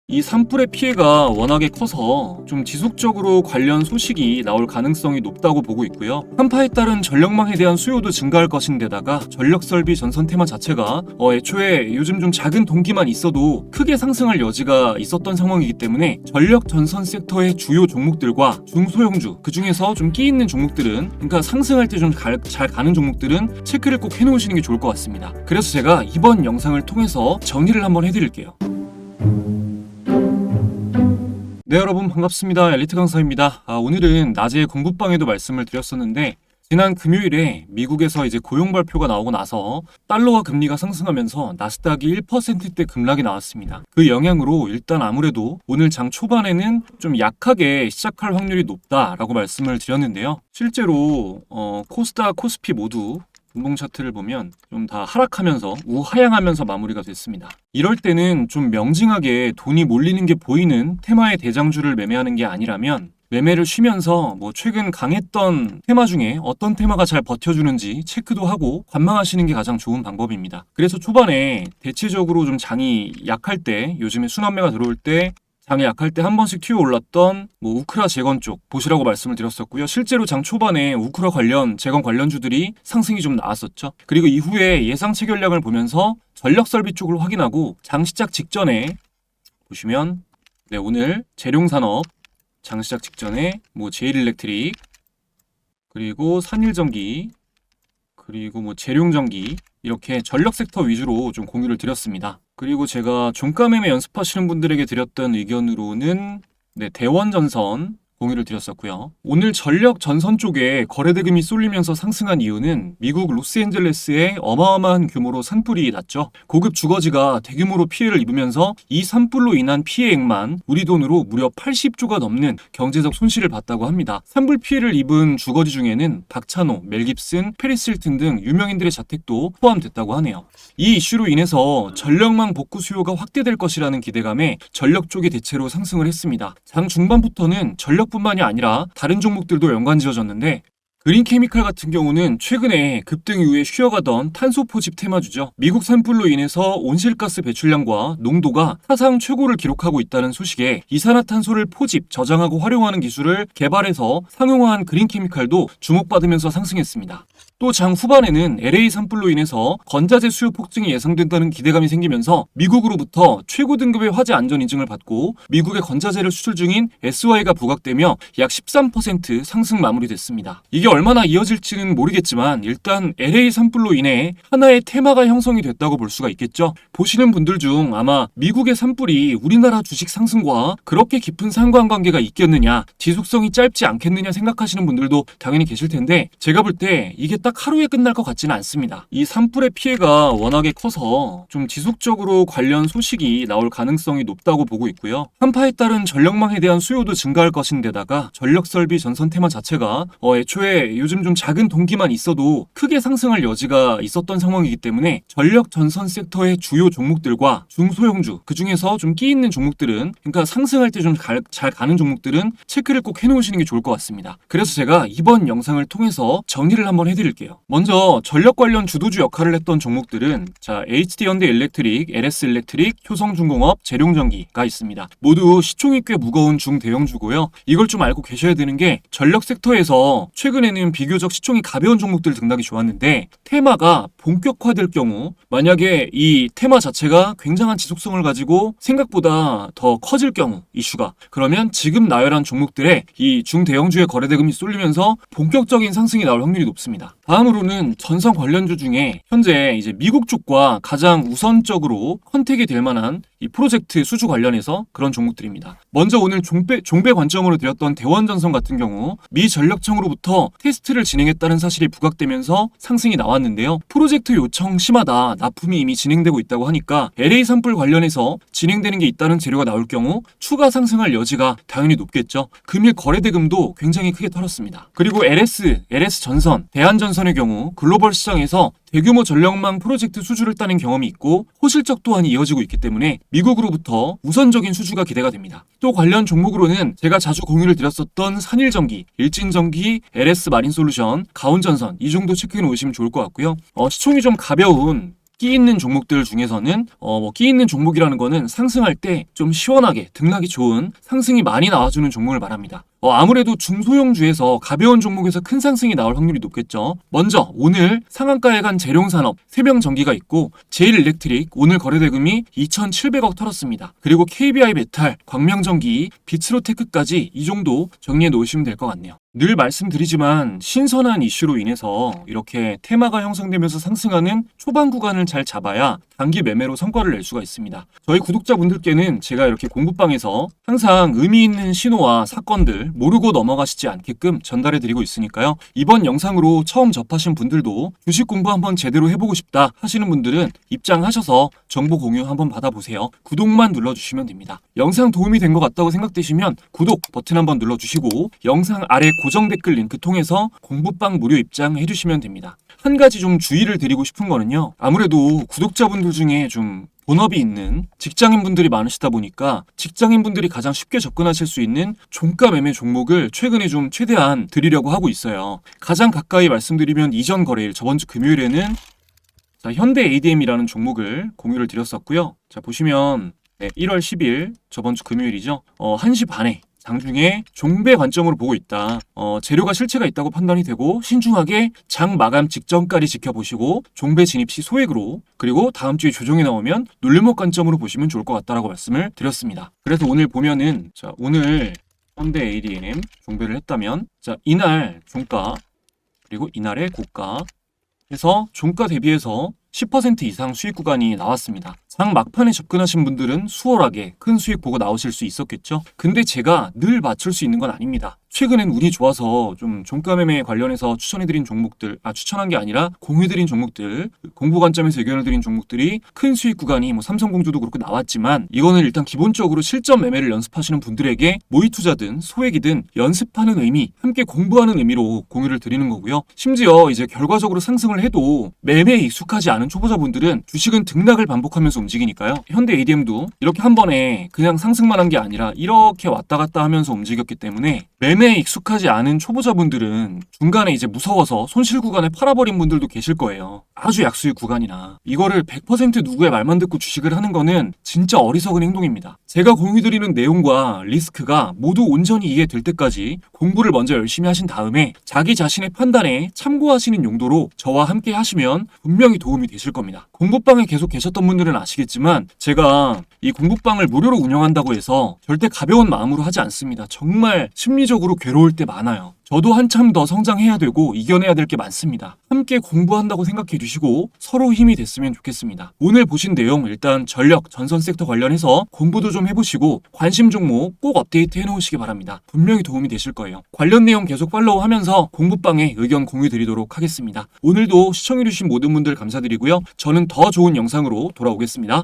이 산불의 피해가 워낙에 커서 좀 지속적으로 관련 소식이 나올 가능성이 높다고 보고 있고요. 한파에 따른 전력망에 대한 수요도 증가할 것인데다가 전력설비 전선 테마 자체가 애초에 요즘 좀 작은 동기만 있어도 크게 상승할 여지가 있었던 상황이기 때문에 전력 전선 섹터의 주요 종목들과 중소형주, 그 중에서 좀 끼 있는 종목들은, 그러니까 상승할 때 좀 잘 가는 종목들은 체크를 꼭 해놓으시는 게 좋을 것 같습니다. 그래서 제가 이번 영상을 통해서 정리를 한번 해드릴게요. 네, 여러분 반갑습니다. 엘리트 강사입니다. 오늘은 낮에 공부방에도 말씀을 드렸었는데, 지난 금요일에 미국에서 이제 고용 발표가 나오고 나서 달러와 금리가 상승하면서 나스닥이 1%대 급락이 나왔습니다. 그 영향으로 일단 아무래도 오늘 장 초반에는 좀 약하게 시작할 확률이 높다라고 말씀을 드렸는데요. 실제로 코스닥, 코스피 모두 분봉 차트를 보면 좀 다 하락하면서 우하향하면서 마무리가 됐습니다. 이럴 때는 좀 명징하게 돈이 몰리는 게 보이는 테마의 대장주를 매매하는 게 아니라면 매매를 쉬면서 최근 강했던 테마 중에 어떤 테마가 잘 버텨주는지 체크도 하고 관망하시는 게 가장 좋은 방법입니다. 그래서 초반에 대체적으로 좀 장이 약할 때, 요즘에 순환매가 들어올 때 장이 약할 때 한 번씩 튀어 올랐던 우크라 재건 쪽 보시라고 말씀을 드렸었고요. 실제로 장 초반에 우크라 관련 재건 관련주들이 상승이 좀 나왔었죠. 그리고 이후에 예상 체결량을 보면서 전력 설비 쪽을 확인하고 장 시작 직전에 보시면 오늘 재룡산업 장 시작 직전에 제일일렉트릭, 그리고 산일전기, 그리고 재룡전기, 이렇게 전력 섹터 위주로 좀 공유를 드렸습니다. 그리고 제가 종가 매매 연습하시는 분들에게 드렸던 의견으로는 대원전선 공유를 드렸었고요. 오늘 전력 전선 쪽에 거래대금이 쏠리면서 상승한 이유는 미국 로스앤젤레스에 어마어마한 규모로 산불이 났죠. 고급 주거지가 대규모로 피해를 입으면서 이 산불로 인한 피해액만 우리 돈으로 무려 80조가 넘는 경제적 손실을 봤다고 합니다. 산불 피해를 입은 주거지 중에는 박찬호, 멜 깁슨, 페리스 힐튼 등 유명인들의 자택도 포함됐다고 하네요. 이 이슈로 인해서 전력망 복구 수요가 확대될 것이라는 기대감에 전력 쪽이 대체로 상승을 했습니다. 장 중반부터는 전력뿐만이 아니라 다른 종목들도 연관지어졌는데, 그린케미칼 같은 경우는 최근에 급등 이후에 쉬어가던 탄소 포집 테마주죠. 미국 산불로 인해서 온실가스 배출량과 농도가 사상 최고를 기록하고 있다는 소식에 이산화탄소를 포집, 저장하고 활용하는 기술을 개발해서 상용화한 그린케미칼도 주목받으면서 상승했습니다. 또 장 후반에는 LA 산불로 인해서 건자재 수요 폭증이 예상된다는 기대감이 생기면서 미국으로부터 최고 등급의 화재 안전 인증을 받고 미국의 건자재를 수출 중인 SY가 부각되며 약 13% 상승 마무리됐습니다. 이게 얼마나 이어질지는 모르겠지만 일단 LA 산불로 인해 하나의 테마가 형성이 됐다고 볼 수가 있겠죠. 보시는 분들 중 아마 미국의 산불이 우리나라 주식 상승과 그렇게 깊은 상관관계가 있겠느냐, 지속성이 짧지 않겠느냐 생각하시는 분들도 당연히 계실 텐데, 제가 볼 때 이게 딱 하루에 끝날 것 같지는 않습니다. 이 산불의 피해가 워낙에 커서 좀 지속적으로 관련 소식이 나올 가능성이 높다고 보고 있고요. 한파에 따른 전력망에 대한 수요도 증가할 것인데다가 전력설비 전선 테마 자체가 애초에 요즘 좀 작은 동기만 있어도 크게 상승할 여지가 있었던 상황이기 때문에 전력 전선 섹터의 주요 종목들과 중소형주, 그 중에서 좀 끼 있는 종목들은, 그러니까 상승할 때 좀 잘 가는 종목들은 체크를 꼭 해놓으시는 게 좋을 것 같습니다. 그래서 제가 이번 영상을 통해서 정리를 한번 해드릴게요. 먼저 전력 관련 주도주 역할을 했던 종목들은 HD현대일렉트릭, LS일렉트릭, 효성중공업, 재룡전기가 있습니다. 모두 시총이 꽤 무거운 중대형주고요. 이걸 좀 알고 계셔야 되는 게, 전력 섹터에서 최근에는 비교적 시총이 가벼운 종목들 등락이 좋았는데, 테마가 본격화될 경우, 만약에 이 테마 자체가 굉장한 지속성을 가지고 생각보다 더 커질 경우, 이슈가, 그러면 지금 나열한 종목들의 이 중대형주의 거래대금이 쏠리면서 본격적인 상승이 나올 확률이 높습니다. 다음으로는 전선 관련주 중에 현재 이제 미국 쪽과 가장 우선적으로 컨택이 될 만한 이 프로젝트 수주 관련해서 그런 종목들입니다. 먼저 오늘 종배 관점으로 드렸던 대원전선 같은 경우 미 전력청으로부터 테스트를 진행했다는 사실이 부각되면서 상승이 나왔는데요. 프로젝트 요청 심하다, 납품이 이미 진행되고 있다고 하니까 LA 산불 관련해서 진행되는 게 있다는 재료가 나올 경우 추가 상승할 여지가 당연히 높겠죠. 금일 거래대금도 굉장히 크게 털었습니다. 그리고 LS전선, 대한전선의 경우 글로벌 시장에서 대규모 전력망 프로젝트 수주를 따낸 경험이 있고 호실적 또한 이어지고 있기 때문에 미국으로부터 우선적인 수주가 기대가 됩니다. 또 관련 종목으로는 제가 자주 공유를 드렸었던 산일전기, 일진전기, LS 마린솔루션, 가온전선 이 정도 체크해 놓으시면 좋을 것 같고요. 시총이 좀 가벼운 끼 있는 종목들 중에서는 끼 있는 종목이라는 거는 상승할 때 좀 시원하게 등락이 좋은 상승이 많이 나와주는 종목을 말합니다. 아무래도 중소형주에서 가벼운 종목에서 큰 상승이 나올 확률이 높겠죠. 먼저 오늘 상한가에 간 재룡산업, 세명전기가 있고 제일일렉트릭 오늘 거래대금이 2,700억 털었습니다. 그리고 KBI 메탈, 광명전기, 비츠로테크까지 이 정도 정리해 놓으시면 될 것 같네요. 늘 말씀드리지만 신선한 이슈로 인해서 이렇게 테마가 형성되면서 상승하는 초반 구간을 잘 잡아야 단기 매매로 성과를 낼 수가 있습니다. 저희 구독자분들께는 제가 이렇게 공부방에서 항상 의미 있는 신호와 사건들 모르고 넘어가시지 않게끔 전달해 드리고 있으니까요. 이번 영상으로 처음 접하신 분들도 주식 공부 한번 제대로 해보고 싶다 하시는 분들은 입장하셔서 정보 공유 한번 받아보세요. 구독만 눌러주시면 됩니다. 영상 도움이 된 것 같다고 생각되시면 구독 버튼 한번 눌러주시고 영상 아래 고정 댓글 링크 통해서 공부방 무료 입장 해주시면 됩니다. 한 가지 좀 주의를 드리고 싶은 거는요. 아무래도 구독자분들 중에 좀 본업이 있는 직장인분들이 많으시다 보니까 직장인분들이 가장 쉽게 접근하실 수 있는 종가 매매 종목을 최근에 좀 최대한 드리려고 하고 있어요. 가장 가까이 말씀드리면 이전 거래일 저번 주 금요일에는 현대 ADM이라는 종목을 공유를 드렸었고요. 자 보시면 1월 10일 저번 주 금요일이죠. 1시 반에 장중에 종배 관점으로 보고 있다. 재료가 실체가 있다고 판단이 되고 신중하게 장 마감 직전까지 지켜보시고 종배 진입 시 소액으로 그리고 다음 주에 조정이 나오면 눌림목 관점으로 보시면 좋을 것 같다라고 말씀을 드렸습니다. 그래서 오늘 보면은 오늘 현대 ADM 종배를 했다면 이날 종가 그리고 이날의 고가 해서 종가 대비해서 10% 이상 수익 구간이 나왔습니다. 장 막판에 접근하신 분들은 수월하게 큰 수익 보고 나오실 수 있었겠죠. 근데 제가 늘 맞출 수 있는 건 아닙니다. 최근엔 운이 좋아서 좀 종가 매매 관련해서 추천해드린 종목들, 추천한 게 아니라 공유드린 종목들, 공부 관점에서 의견을 드린 종목들이 큰 수익 구간이 삼성공주도 그렇고 나왔지만 이거는 일단 기본적으로 실전 매매를 연습하시는 분들에게 모의 투자든 소액이든 연습하는 의미, 함께 공부하는 의미로 공유를 드리는 거고요. 심지어 이제 결과적으로 상승을 해도 매매에 익숙하지 않은 초보자분들은 주식은 등락을 반복하면서 움직이니까요. 현대 ADM도 이렇게 한 번에 그냥 상승만 한 게 아니라 이렇게 왔다 갔다 하면서 움직였기 때문에 매매에 익숙하지 않은 초보자분들은 중간에 이제 무서워서 손실 구간에 팔아버린 분들도 계실 거예요. 아주 약수익 구간이나 이거를 100% 누구의 말만 듣고 주식을 하는 거는 진짜 어리석은 행동입니다. 제가 공유드리는 내용과 리스크가 모두 온전히 이해될 때까지 공부를 먼저 열심히 하신 다음에 자기 자신의 판단에 참고하시는 용도로 저와 함께 하시면 분명히 도움이 되실 겁니다. 공부방에 계속 계셨던 분들은 아시겠지만 제가 이 공부방을 무료로 운영한다고 해서 절대 가벼운 마음으로 하지 않습니다. 정말 심리적으로 괴로울 때 많아요. 저도 한참 더 성장해야 되고 이겨내야 될 게 많습니다. 함께 공부한다고 생각해 주시고 서로 힘이 됐으면 좋겠습니다. 오늘 보신 내용 일단 전력, 전선 섹터 관련해서 공부도 좀 해보시고 관심 종목 꼭 업데이트 해놓으시기 바랍니다. 분명히 도움이 되실 거예요. 관련 내용 계속 팔로우하면서 공부방에 의견 공유 드리도록 하겠습니다. 오늘도 시청해주신 모든 분들 감사드리고요. 저는 더 좋은 영상으로 돌아오겠습니다.